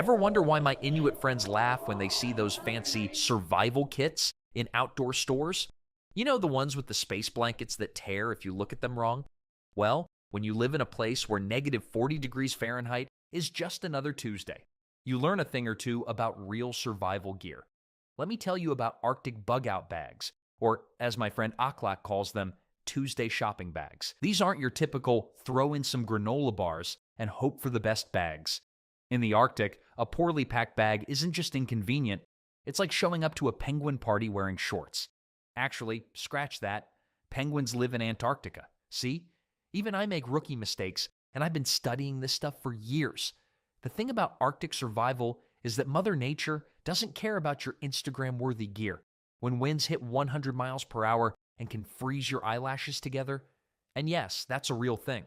Ever wonder why my Inuit friends laugh when they see those fancy survival kits in outdoor stores? You know, the ones with the space blankets that tear if you look at them wrong? Well, when you live in a place where negative 40 degrees Fahrenheit is just another Tuesday, you learn a thing or two about real survival gear. Let me tell you about Arctic bug-out bags, or as my friend Aklak calls them, Tuesday shopping bags. These aren't your typical throw in some granola bars and hope for the best bags. In the Arctic, a poorly packed bag isn't just inconvenient, it's like showing up to a penguin party wearing shorts. Actually, scratch that. Penguins live in Antarctica. See? Even I make rookie mistakes, and I've been studying this stuff for years. The thing about Arctic survival is that Mother Nature doesn't care about your Instagram-worthy gear. When winds hit 100 miles per hour and can freeze your eyelashes together. And yes, that's a real thing.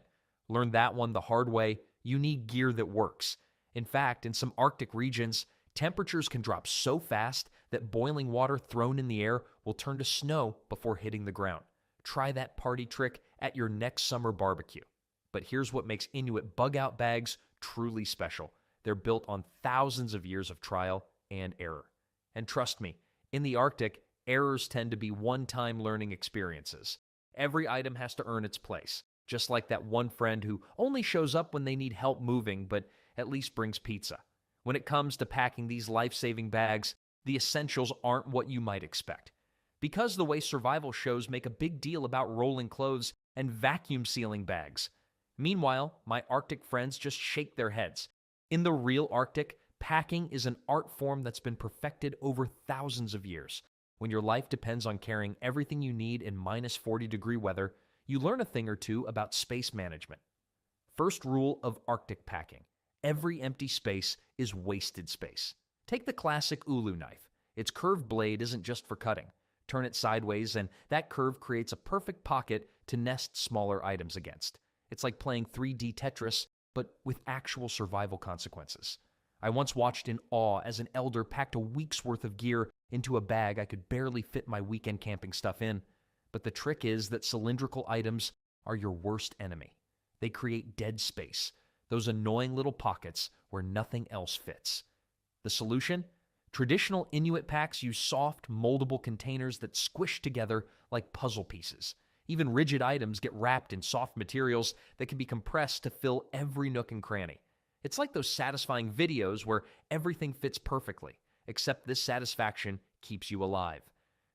Learned that one the hard way. You need gear that works. In fact, in some Arctic regions, temperatures can drop so fast that boiling water thrown in the air will turn to snow before hitting the ground. Try that party trick at your next summer barbecue. But here's what makes Inuit bug-out bags truly special. They're built on thousands of years of trial and error. And trust me, in the Arctic, errors tend to be one-time learning experiences. Every item has to earn its place, just like that one friend who only shows up when they need help moving, but at least brings pizza. When it comes to packing these life-saving bags, the essentials aren't what you might expect. Because the way survival shows make a big deal about rolling clothes and vacuum sealing bags. Meanwhile, my Arctic friends just shake their heads. In the real Arctic, packing is an art form that's been perfected over thousands of years. When your life depends on carrying everything you need in minus 40-degree weather, you learn a thing or two about space management. First rule of Arctic packing: every empty space is wasted space. Take the classic ulu knife. Its curved blade isn't just for cutting. Turn it sideways, and that curve creates a perfect pocket to nest smaller items against. It's like playing 3D Tetris, but with actual survival consequences. I once watched in awe as an elder packed a week's worth of gear into a bag I could barely fit my weekend camping stuff in. But the trick is that cylindrical items are your worst enemy. They create dead space, those annoying little pockets where nothing else fits. The solution? Traditional Inuit packs use soft, moldable containers that squish together like puzzle pieces. Even rigid items get wrapped in soft materials that can be compressed to fill every nook and cranny. It's like those satisfying videos where everything fits perfectly, except this satisfaction keeps you alive.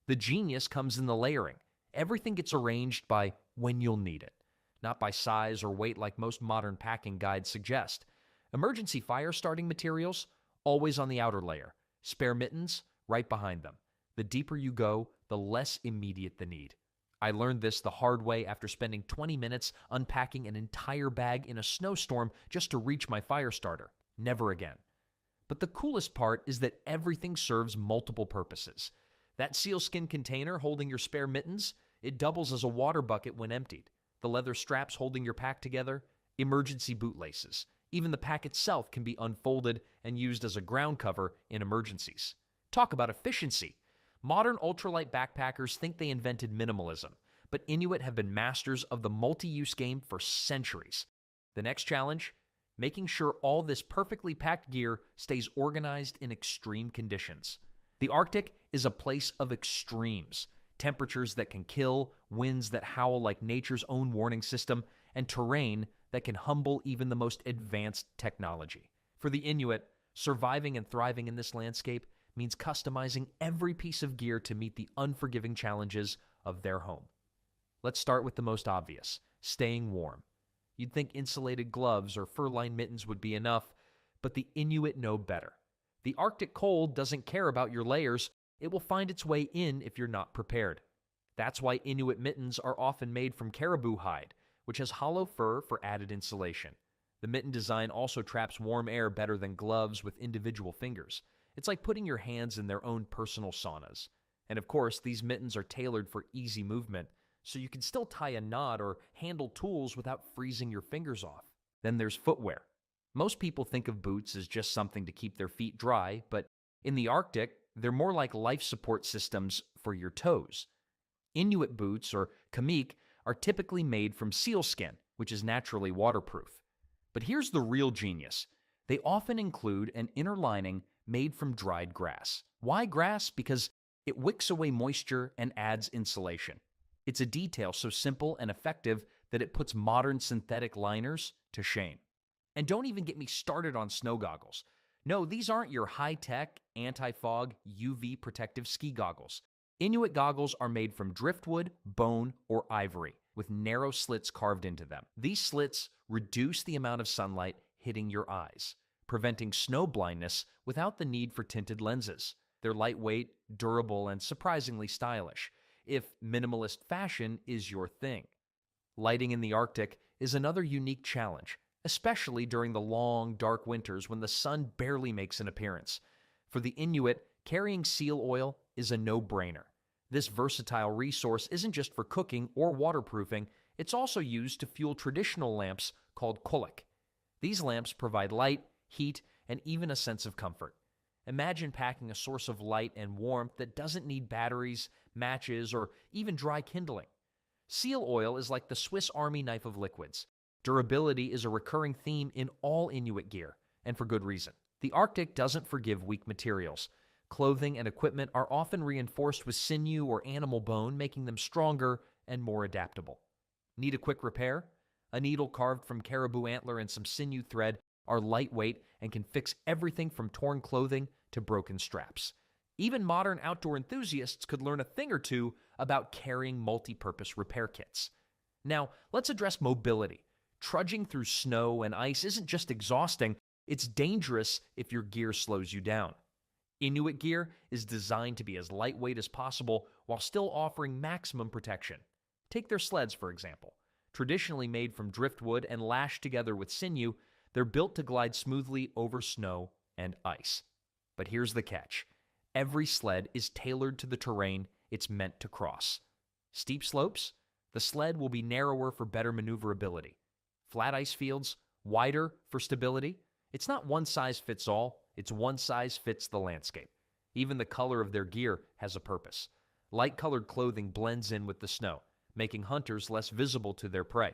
The genius comes in the layering. Everything gets arranged by when you'll need it, not by size or weight like most modern packing guides suggest. Emergency fire starting materials, always on the outer layer. Spare mittens, right behind them. The deeper you go, the less immediate the need. I learned this the hard way after spending 20 minutes unpacking an entire bag in a snowstorm just to reach my fire starter. Never again. But the coolest part is that everything serves multiple purposes. That sealskin container holding your spare mittens, it doubles as a water bucket when emptied. The leather straps holding your pack together, emergency bootlaces. Even the pack itself can be unfolded and used as a ground cover in emergencies. Talk about efficiency. Modern ultralight backpackers think they invented minimalism, but Inuit have been masters of the multi-use game for centuries. The next challenge? Making sure all this perfectly packed gear stays organized in extreme conditions. The Arctic is a place of extremes. Temperatures that can kill, winds that howl like nature's own warning system, and terrain that can humble even the most advanced technology. For the Inuit, surviving and thriving in this landscape means customizing every piece of gear to meet the unforgiving challenges of their home. Let's start with the most obvious: staying warm. You'd think insulated gloves or fur-lined mittens would be enough, but the Inuit know better. The Arctic cold doesn't care about your layers. It will find its way in if you're not prepared. That's why Inuit mittens are often made from caribou hide, which has hollow fur for added insulation. The mitten design also traps warm air better than gloves with individual fingers. It's like putting your hands in their own personal saunas. And of course, these mittens are tailored for easy movement, so you can still tie a knot or handle tools without freezing your fingers off. Then there's footwear. Most people think of boots as just something to keep their feet dry, but in the Arctic, they're more like life support systems for your toes. Inuit boots, or kamik, are typically made from sealskin, which is naturally waterproof. But here's the real genius. They often include an inner lining made from dried grass. Why grass? Because it wicks away moisture and adds insulation. It's a detail so simple and effective that it puts modern synthetic liners to shame. And don't even get me started on snow goggles. No, these aren't your high-tech, anti-fog, UV protective ski goggles. Inuit goggles are made from driftwood, bone, or ivory, with narrow slits carved into them. These slits reduce the amount of sunlight hitting your eyes, preventing snow blindness without the need for tinted lenses. They're lightweight, durable, and surprisingly stylish, if minimalist fashion is your thing. Lighting in the Arctic is another unique challenge, especially during the long, dark winters when the sun barely makes an appearance. For the Inuit, carrying seal oil is a no-brainer. This versatile resource isn't just for cooking or waterproofing, it's also used to fuel traditional lamps called kulak. These lamps provide light, heat, and even a sense of comfort. Imagine packing a source of light and warmth that doesn't need batteries, matches, or even dry kindling. Seal oil is like the Swiss Army knife of liquids. Durability is a recurring theme in all Inuit gear, and for good reason. The Arctic doesn't forgive weak materials. Clothing and equipment are often reinforced with sinew or animal bone, making them stronger and more adaptable. Need a quick repair? A needle carved from caribou antler and some sinew thread are lightweight and can fix everything from torn clothing to broken straps. Even modern outdoor enthusiasts could learn a thing or two about carrying multi-purpose repair kits. Now, let's address mobility. Trudging through snow and ice isn't just exhausting, it's dangerous if your gear slows you down. Inuit gear is designed to be as lightweight as possible while still offering maximum protection. Take their sleds, for example. Traditionally made from driftwood and lashed together with sinew, they're built to glide smoothly over snow and ice. But here's the catch. Every sled is tailored to the terrain it's meant to cross. Steep slopes? The sled will be narrower for better maneuverability. Flat ice fields? Wider for stability? It's not one size fits all, it's one size fits the landscape. Even the color of their gear has a purpose. Light-colored clothing blends in with the snow, making hunters less visible to their prey.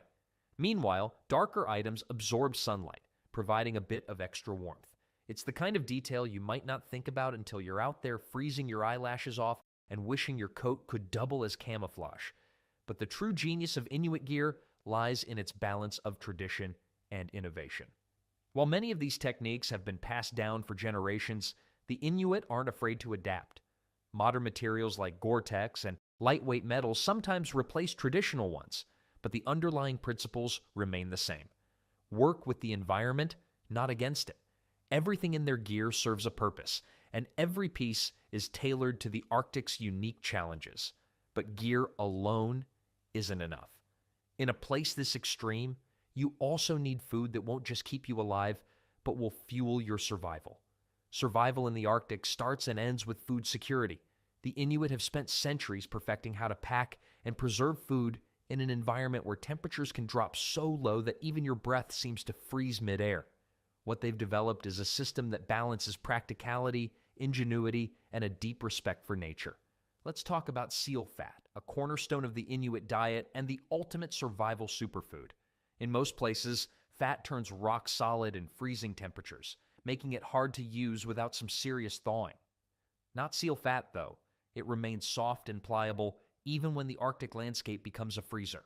Meanwhile, darker items absorb sunlight, providing a bit of extra warmth. It's the kind of detail you might not think about until you're out there freezing your eyelashes off and wishing your coat could double as camouflage. But the true genius of Inuit gear lies in its balance of tradition and innovation. While many of these techniques have been passed down for generations, the Inuit aren't afraid to adapt. Modern materials like Gore-Tex and lightweight metals sometimes replace traditional ones, but the underlying principles remain the same. Work with the environment, not against it. Everything in their gear serves a purpose, and every piece is tailored to the Arctic's unique challenges. But gear alone isn't enough. In a place this extreme, you also need food that won't just keep you alive, but will fuel your survival. Survival in the Arctic starts and ends with food security. The Inuit have spent centuries perfecting how to pack and preserve food in an environment where temperatures can drop so low that even your breath seems to freeze midair. What they've developed is a system that balances practicality, ingenuity, and a deep respect for nature. Let's talk about seal fat, a cornerstone of the Inuit diet and the ultimate survival superfood. In most places, fat turns rock solid in freezing temperatures, making it hard to use without some serious thawing. Not seal fat, though. It remains soft and pliable even when the Arctic landscape becomes a freezer.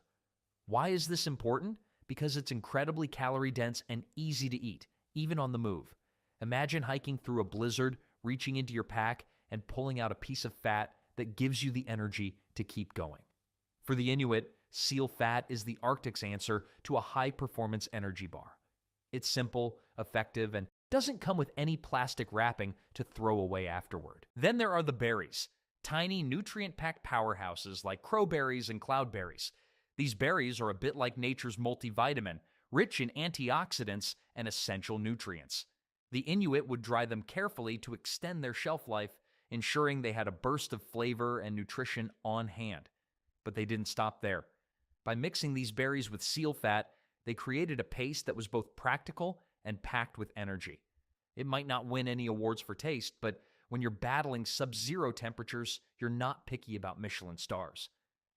Why is this important? Because it's incredibly calorie-dense and easy to eat, even on the move. Imagine hiking through a blizzard, reaching into your pack, and pulling out a piece of fat that gives you the energy to keep going. For the Inuit, seal fat is the Arctic's answer to a high-performance energy bar. It's simple, effective, and doesn't come with any plastic wrapping to throw away afterward. Then there are the berries, tiny nutrient-packed powerhouses like crowberries and cloudberries. These berries are a bit like nature's multivitamin, rich in antioxidants and essential nutrients. The Inuit would dry them carefully to extend their shelf life, ensuring they had a burst of flavor and nutrition on hand. But they didn't stop there. By mixing these berries with seal fat, they created a paste that was both practical and packed with energy. It might not win any awards for taste, but when you're battling sub-zero temperatures, you're not picky about Michelin stars.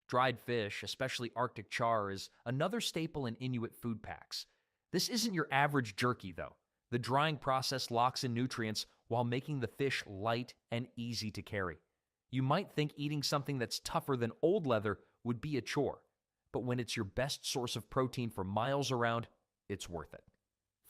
Dried fish, especially Arctic char, is another staple in Inuit food packs. This isn't your average jerky, though. The drying process locks in nutrients while making the fish light and easy to carry. You might think eating something that's tougher than old leather would be a chore, but when it's your best source of protein for miles around, it's worth it.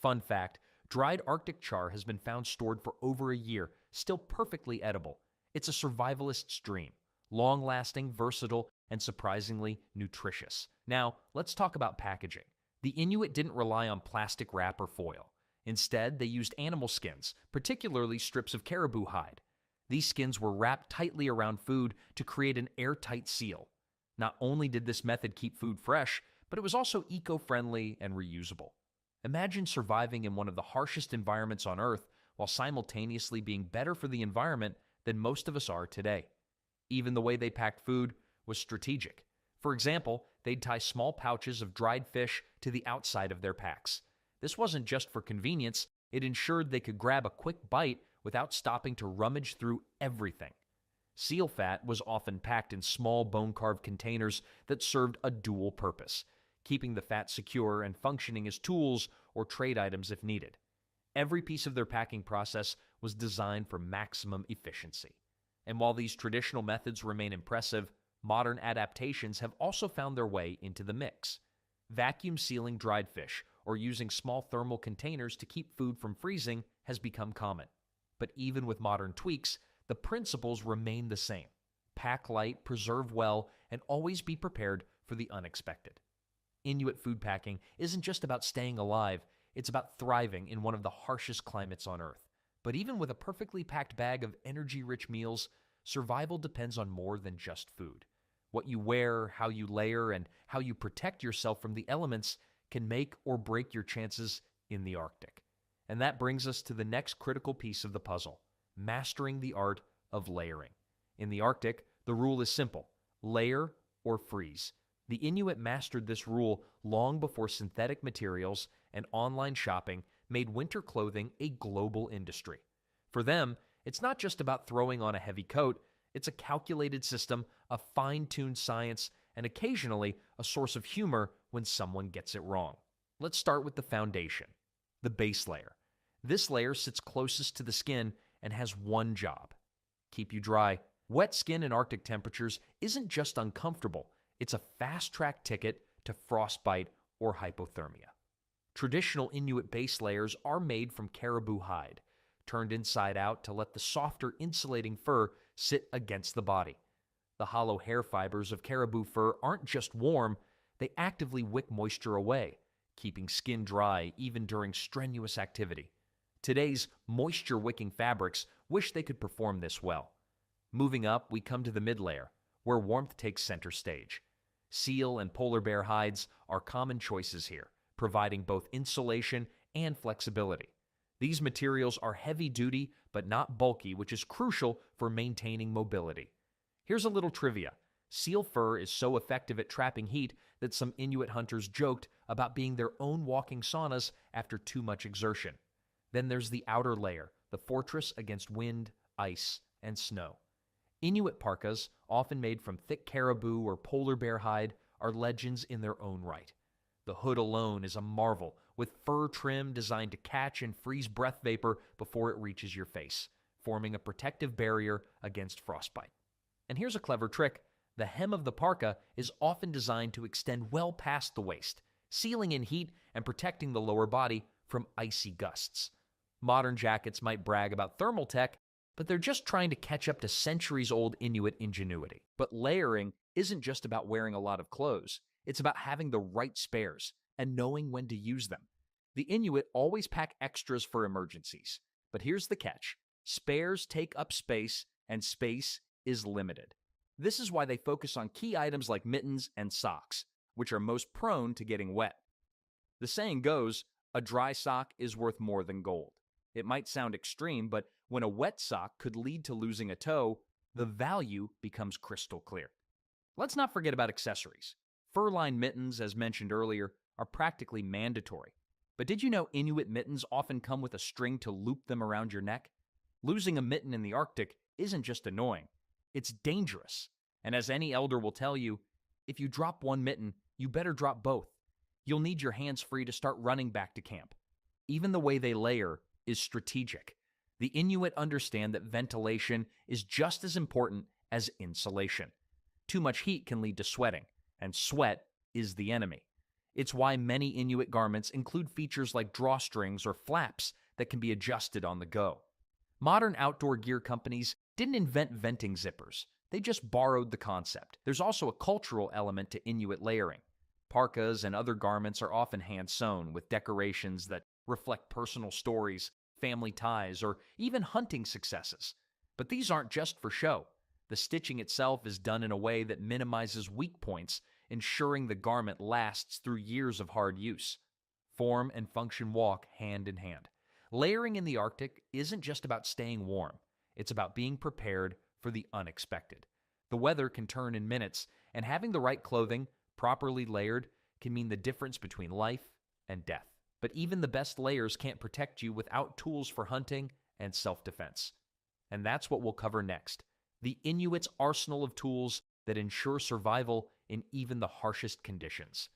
Fun fact, dried Arctic char has been found stored for over a year, still perfectly edible. It's a survivalist's dream. Long-lasting, versatile, and surprisingly nutritious. Now, let's talk about packaging. The Inuit didn't rely on plastic wrap or foil. Instead, they used animal skins, particularly strips of caribou hide. These skins were wrapped tightly around food to create an airtight seal. Not only did this method keep food fresh, but it was also eco-friendly and reusable. Imagine surviving in one of the harshest environments on Earth while simultaneously being better for the environment than most of us are today. Even the way they packed food was strategic. For example, they'd tie small pouches of dried fish to the outside of their packs. This wasn't just for convenience, it ensured they could grab a quick bite without stopping to rummage through everything. Seal fat was often packed in small bone-carved containers that served a dual purpose, keeping the fat secure and functioning as tools or trade items if needed. Every piece of their packing process was designed for maximum efficiency. And while these traditional methods remain impressive, modern adaptations have also found their way into the mix. Vacuum sealing dried fish or using small thermal containers to keep food from freezing has become common. But even with modern tweaks, the principles remain the same. Pack light, preserve well, and always be prepared for the unexpected. Inuit food packing isn't just about staying alive, it's about thriving in one of the harshest climates on Earth. But even with a perfectly packed bag of energy-rich meals, survival depends on more than just food. What you wear, how you layer, and how you protect yourself from the elements can make or break your chances in the Arctic. And that brings us to the next critical piece of the puzzle: mastering the art of layering. In the Arctic, the rule is simple: layer or freeze. The Inuit mastered this rule long before synthetic materials and online shopping made winter clothing a global industry. For them, it's not just about throwing on a heavy coat, it's a calculated system, a fine-tuned science, and occasionally a source of humor when someone gets it wrong. Let's start with the foundation, the base layer. This layer sits closest to the skin and has one job: keep you dry. Wet skin in Arctic temperatures isn't just uncomfortable, it's a fast-track ticket to frostbite or hypothermia. Traditional Inuit base layers are made from caribou hide, turned inside out to let the softer insulating fur sit against the body. The hollow hair fibers of caribou fur aren't just warm, they actively wick moisture away, keeping skin dry even during strenuous activity. Today's moisture-wicking fabrics wish they could perform this well. Moving up, we come to the mid-layer, where warmth takes center stage. Seal and polar bear hides are common choices here, providing both insulation and flexibility. These materials are heavy-duty but not bulky, which is crucial for maintaining mobility. Here's a little trivia. Seal fur is so effective at trapping heat that some Inuit hunters joked about being their own walking saunas after too much exertion. Then there's the outer layer, the fortress against wind, ice, and snow. Inuit parkas, often made from thick caribou or polar bear hide, are legends in their own right. The hood alone is a marvel, with fur trim designed to catch and freeze breath vapor before it reaches your face, forming a protective barrier against frostbite. And here's a clever trick. The hem of the parka is often designed to extend well past the waist, sealing in heat and protecting the lower body from icy gusts. Modern jackets might brag about thermal tech, but they're just trying to catch up to centuries-old Inuit ingenuity. But layering isn't just about wearing a lot of clothes. It's about having the right spares and knowing when to use them. The Inuit always pack extras for emergencies. But here's the catch: spares take up space, and space is limited. This is why they focus on key items like mittens and socks, which are most prone to getting wet. The saying goes, a dry sock is worth more than gold. It might sound extreme, but when a wet sock could lead to losing a toe, the value becomes crystal clear. Let's not forget about accessories. Fur-lined mittens, as mentioned earlier, are practically mandatory. But did you know Inuit mittens often come with a string to loop them around your neck? Losing a mitten in the Arctic isn't just annoying, it's dangerous. And as any elder will tell you, if you drop one mitten, you better drop both. You'll need your hands free to start running back to camp. Even the way they layer is strategic. The Inuit understand that ventilation is just as important as insulation. Too much heat can lead to sweating, and sweat is the enemy. It's why many Inuit garments include features like drawstrings or flaps that can be adjusted on the go. Modern outdoor gear companies didn't invent venting zippers. They just borrowed the concept. There's also a cultural element to Inuit layering. Parkas and other garments are often hand-sewn with decorations that reflect personal stories, family ties, or even hunting successes. But these aren't just for show. The stitching itself is done in a way that minimizes weak points, ensuring the garment lasts through years of hard use. Form and function walk hand in hand. Layering in the Arctic isn't just about staying warm. It's about being prepared for the unexpected. The weather can turn in minutes, and having the right clothing, properly layered, can mean the difference between life and death. But even the best layers can't protect you without tools for hunting and self-defense. And that's what we'll cover next. The Inuits' arsenal of tools that ensure survival in even the harshest conditions.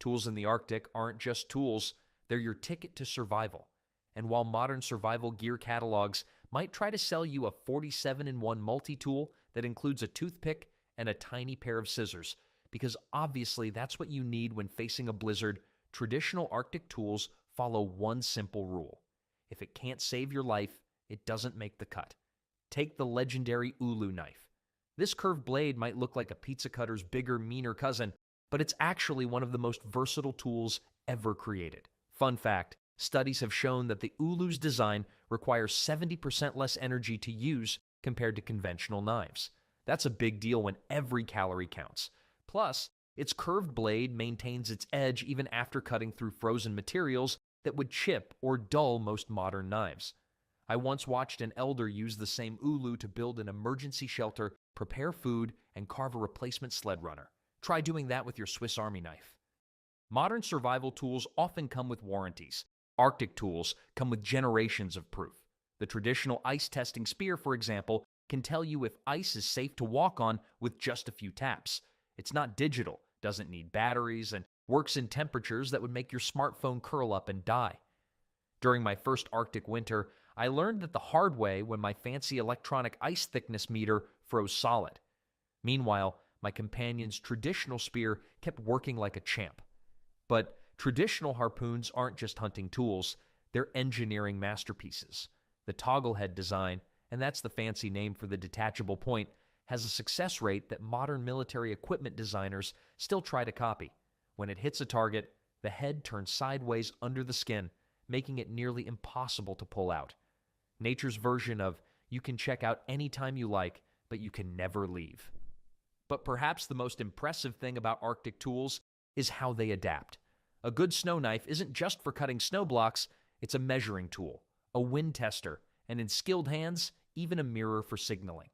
Tools in the Arctic aren't just tools, they're your ticket to survival. And while modern survival gear catalogs might try to sell you a 47-in-1 multi-tool that includes a toothpick and a tiny pair of scissors, because obviously that's what you need when facing a blizzard, traditional Arctic tools follow one simple rule. If it can't save your life, it doesn't make the cut. Take the legendary ulu knife. This curved blade might look like a pizza cutter's bigger, meaner cousin, but it's actually one of the most versatile tools ever created. Fun fact, studies have shown that the ulu's design requires 70% less energy to use compared to conventional knives. That's a big deal when every calorie counts. Plus, its curved blade maintains its edge even after cutting through frozen materials that would chip or dull most modern knives. I once watched an elder use the same ulu to build an emergency shelter, prepare food, and carve a replacement sled runner. Try doing that with your Swiss Army knife. Modern survival tools often come with warranties. Arctic tools come with generations of proof. The traditional ice testing spear, for example, can tell you if ice is safe to walk on with just a few taps. It's not digital, doesn't need batteries, and works in temperatures that would make your smartphone curl up and die. During my first Arctic winter, I learned that the hard way when my fancy electronic ice thickness meter froze solid. Meanwhile, my companion's traditional spear kept working like a champ. But traditional harpoons aren't just hunting tools, they're engineering masterpieces. The toggle head design, and that's the fancy name for the detachable point, has a success rate that modern military equipment designers still try to copy. When it hits a target, the head turns sideways under the skin, making it nearly impossible to pull out. Nature's version of, you can check out anytime you like, but you can never leave. But perhaps the most impressive thing about Arctic tools is how they adapt. A good snow knife isn't just for cutting snow blocks, it's a measuring tool, a wind tester, and in skilled hands, even a mirror for signaling.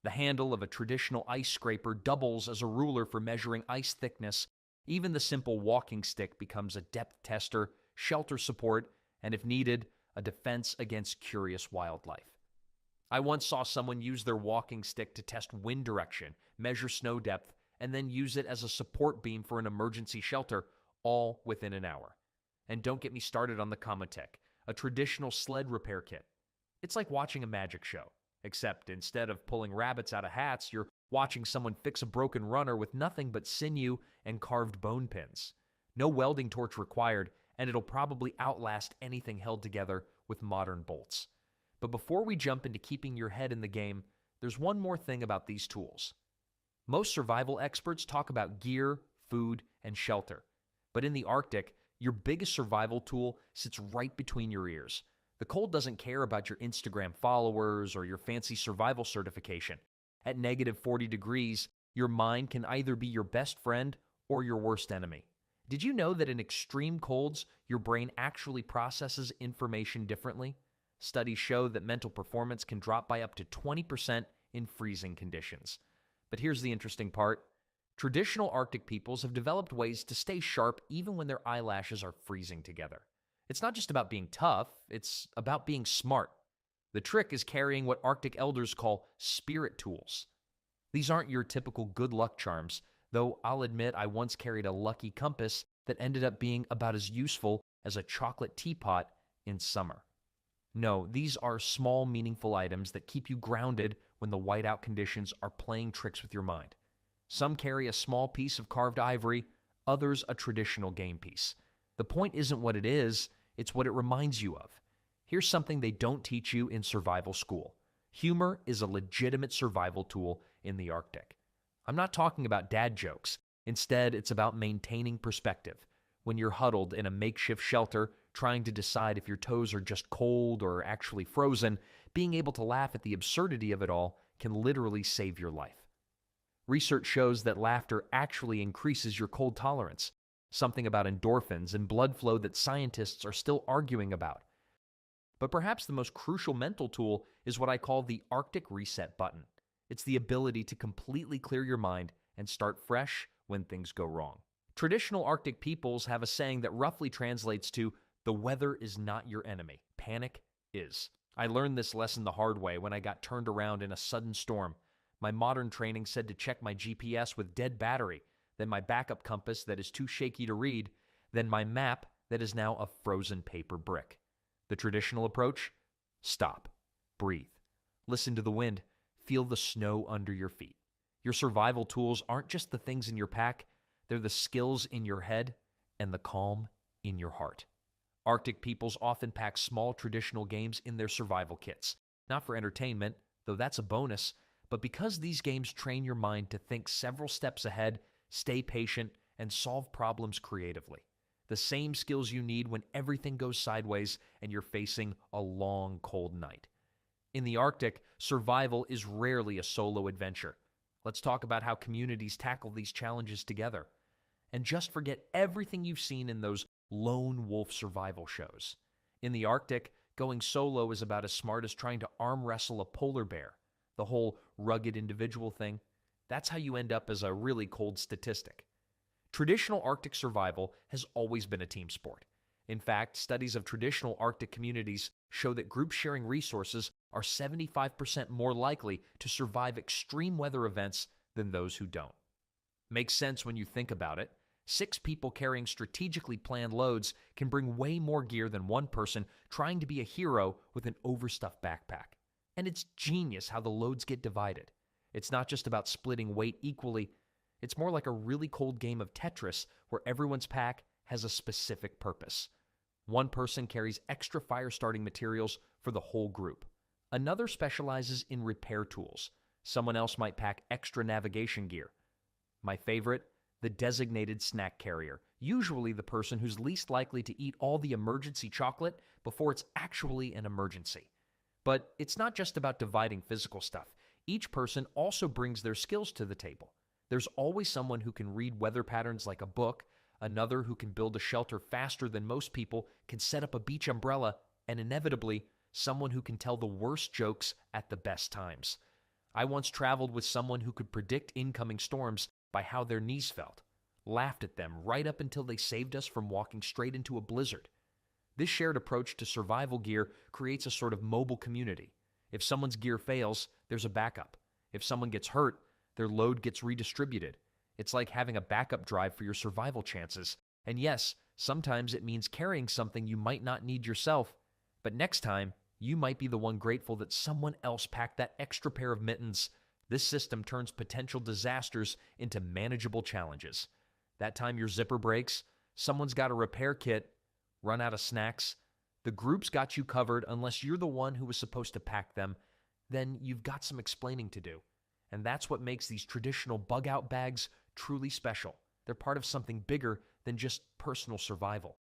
The handle of a traditional ice scraper doubles as a ruler for measuring ice thickness. Even the simple walking stick becomes a depth tester, shelter support, and if needed, a defense against curious wildlife. I once saw someone use their walking stick to test wind direction, measure snow depth, and then use it as a support beam for an emergency shelter, all within an hour. And don't get me started on the Kamotech, a traditional sled repair kit. It's like watching a magic show, except instead of pulling rabbits out of hats, you're watching someone fix a broken runner with nothing but sinew and carved bone pins. No welding torch required, and it'll probably outlast anything held together with modern bolts. But before we jump into keeping your head in the game, there's one more thing about these tools. Most survival experts talk about gear, food, and shelter. But in the Arctic, your biggest survival tool sits right between your ears. The cold doesn't care about your Instagram followers or your fancy survival certification. At -40 degrees, your mind can either be your best friend or your worst enemy. Did you know that in extreme colds, your brain actually processes information differently? Studies show that mental performance can drop by up to 20% in freezing conditions. But here's the interesting part. Traditional Arctic peoples have developed ways to stay sharp even when their eyelashes are freezing together. It's not just about being tough, it's about being smart. The trick is carrying what Arctic elders call spirit tools. These aren't your typical good luck charms, though I'll admit I once carried a lucky compass that ended up being about as useful as a chocolate teapot in summer. No, these are small, meaningful items that keep you grounded when the whiteout conditions are playing tricks with your mind. Some carry a small piece of carved ivory, others a traditional game piece. The point isn't what it is, it's what it reminds you of. Here's something they don't teach you in survival school. Humor is a legitimate survival tool in the Arctic. I'm not talking about dad jokes. Instead, it's about maintaining perspective. When you're huddled in a makeshift shelter, trying to decide if your toes are just cold or actually frozen, being able to laugh at the absurdity of it all can literally save your life. Research shows that laughter actually increases your cold tolerance, something about endorphins and blood flow that scientists are still arguing about. But perhaps the most crucial mental tool is what I call the Arctic reset button. It's the ability to completely clear your mind and start fresh when things go wrong. Traditional Arctic peoples have a saying that roughly translates to, "The weather is not your enemy. Panic is." I learned this lesson the hard way when I got turned around in a sudden storm. My modern training said to check my GPS with dead battery, then my backup compass that is too shaky to read, then my map that is now a frozen paper brick. The traditional approach? Stop. Breathe. Listen to the wind. Feel the snow under your feet. Your survival tools aren't just the things in your pack, they're the skills in your head and the calm in your heart. Arctic peoples often pack small traditional games in their survival kits, not for entertainment, though that's a bonus, but because these games train your mind to think several steps ahead, stay patient, and solve problems creatively. The same skills you need when everything goes sideways and you're facing a long, cold night. In the Arctic, survival is rarely a solo adventure. Let's talk about how communities tackle these challenges together. And just forget everything you've seen in those lone wolf survival shows. In the Arctic, going solo is about as smart as trying to arm wrestle a polar bear. The whole rugged individual thing, that's how you end up as a really cold statistic. Traditional Arctic survival has always been a team sport. In fact, studies of traditional Arctic communities show that groups sharing resources are 75% more likely to survive extreme weather events than those who don't. Makes sense when you think about it. 6 people carrying strategically planned loads can bring way more gear than one person trying to be a hero with an overstuffed backpack. And it's genius how the loads get divided. It's not just about splitting weight equally. It's more like a really cold game of Tetris where everyone's pack has a specific purpose. One person carries extra fire-starting materials for the whole group. Another specializes in repair tools. Someone else might pack extra navigation gear. My favorite, the designated snack carrier, usually the person who's least likely to eat all the emergency chocolate before it's actually an emergency. But it's not just about dividing physical stuff. Each person also brings their skills to the table. There's always someone who can read weather patterns like a book, another who can build a shelter faster than most people, can set up a beach umbrella, and inevitably, someone who can tell the worst jokes at the best times. I once traveled with someone who could predict incoming storms by how their knees felt, laughed at them right up until they saved us from walking straight into a blizzard. This shared approach to survival gear creates a sort of mobile community. If someone's gear fails, there's a backup. If someone gets hurt, their load gets redistributed. It's like having a backup drive for your survival chances. And yes, sometimes it means carrying something you might not need yourself, but next time, you might be the one grateful that someone else packed that extra pair of mittens. This system turns potential disasters into manageable challenges. That time your zipper breaks, someone's got a repair kit, run out of snacks, the group's got you covered unless you're the one who was supposed to pack them, then you've got some explaining to do. And that's what makes these traditional bug-out bags truly special. They're part of something bigger than just personal survival.